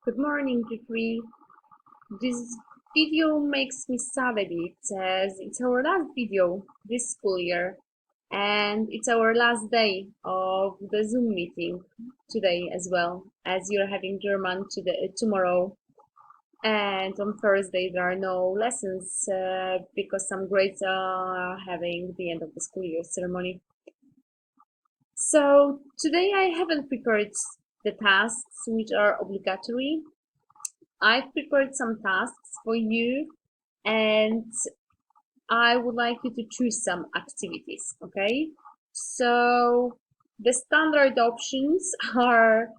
Good morning, Jeffrey. This video makes me sad a bit as it's our last video this school year and it's our last day of the Zoom meeting today as well, as you're having German tomorrow, and on Thursday there are no lessons because some grades are having the end of the school year ceremony. So today I haven't prepared the tasks which are obligatory. I've prepared some tasks for you and I would like you to choose some activities, okay? So the standard options are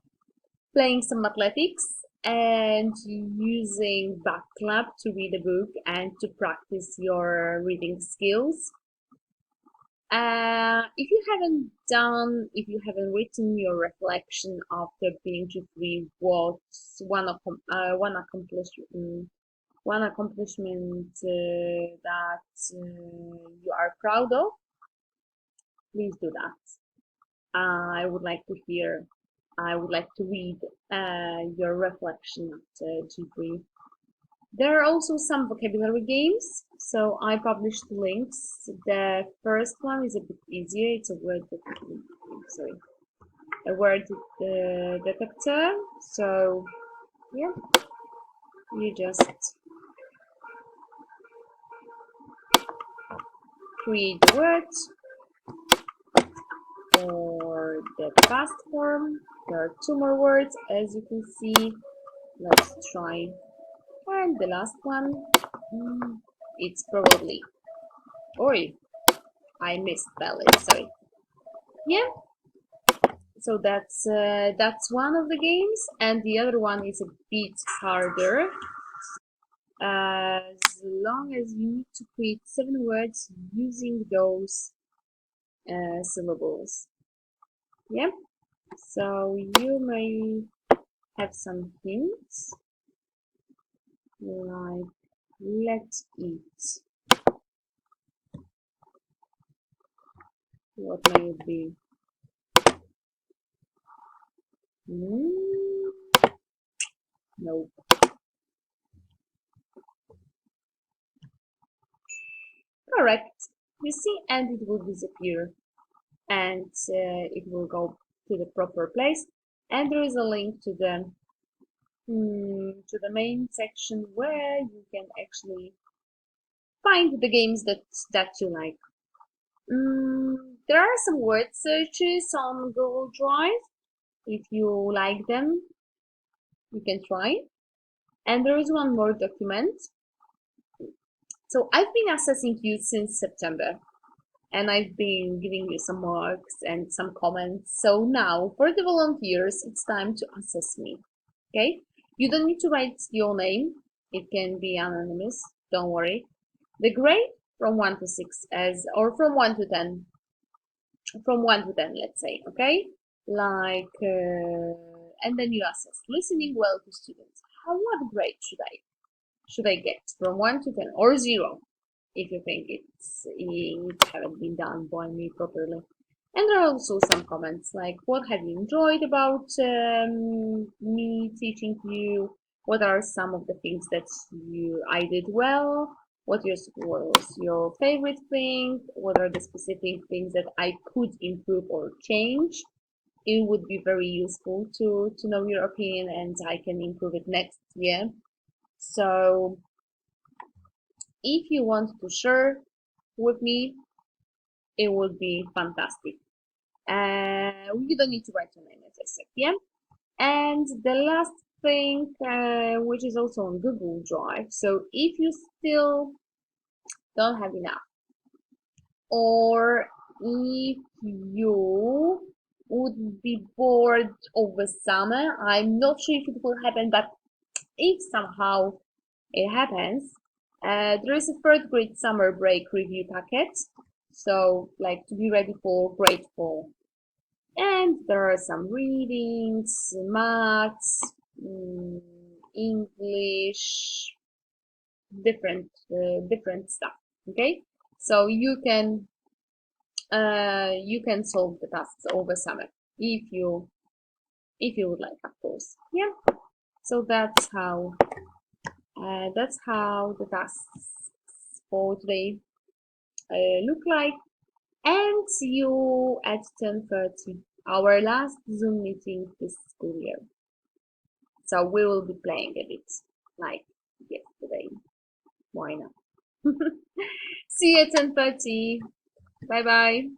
playing some athletics and using back clap to read a book and to practice your reading skills. If you haven't written your reflection after being to free, what's one accomplishment that you are proud of, please do that. I would like to hear, I would like to read your reflection after G3. There are also some vocabulary games, so I published links. The first one is a bit easier. It's a word detector. So yeah, you just create the words for the past form. There are two more words, as you can see. Let's try. And the last one, it's probably. Oi, I misspelled it. Sorry. Yeah. So that's one of the games, and the other one is a bit harder. As long as you need to create 7 words using those syllables. Yeah. So you may have some hints like let's eat. What may it be? Nope. Correct. You see, and it will disappear, and it will go to the proper place. And there is a link to the main section where you can actually find the games that you like. There are some word searches on Google Drive. If you like them, you can try. And there is one more document. So I've been assessing you since September, and I've been giving you some marks and some comments. So now for the volunteers, it's time to assess me. Okay? You don't need to write your name. It can be anonymous. Don't worry. The grade from 1 to 6 or from 1 to 10. From 1 to 10, let's say, okay? And then you assess. Listening well to students. What grade should I get from 1 to 10 or 0 if you think it haven't been done by me properly. And there are also some comments like what have you enjoyed about me teaching you? What are some of the things that I did well? What was your favorite thing? What are the specific things that I could improve or change? It would be very useful to know your opinion, and I can improve it next year. So if you want to share with me, it would be fantastic. You don't need to write your name, as I said, yeah? And the last thing, which is also on Google Drive, so if you still don't have enough, or if you would be bored over summer, I'm not sure if it will happen, but if somehow it happens, there is a third grade summer break review packet, so like to be ready for grade 4. And there are some readings, maths, English, different stuff. Okay, so you can solve the tasks over summer if you would like, of course. Yeah. So that's how the tasks for today look like. And see you at 10:30, our last Zoom meeting this school year. So we will be playing a bit like yesterday. Why not? See you at 10:30. Bye bye.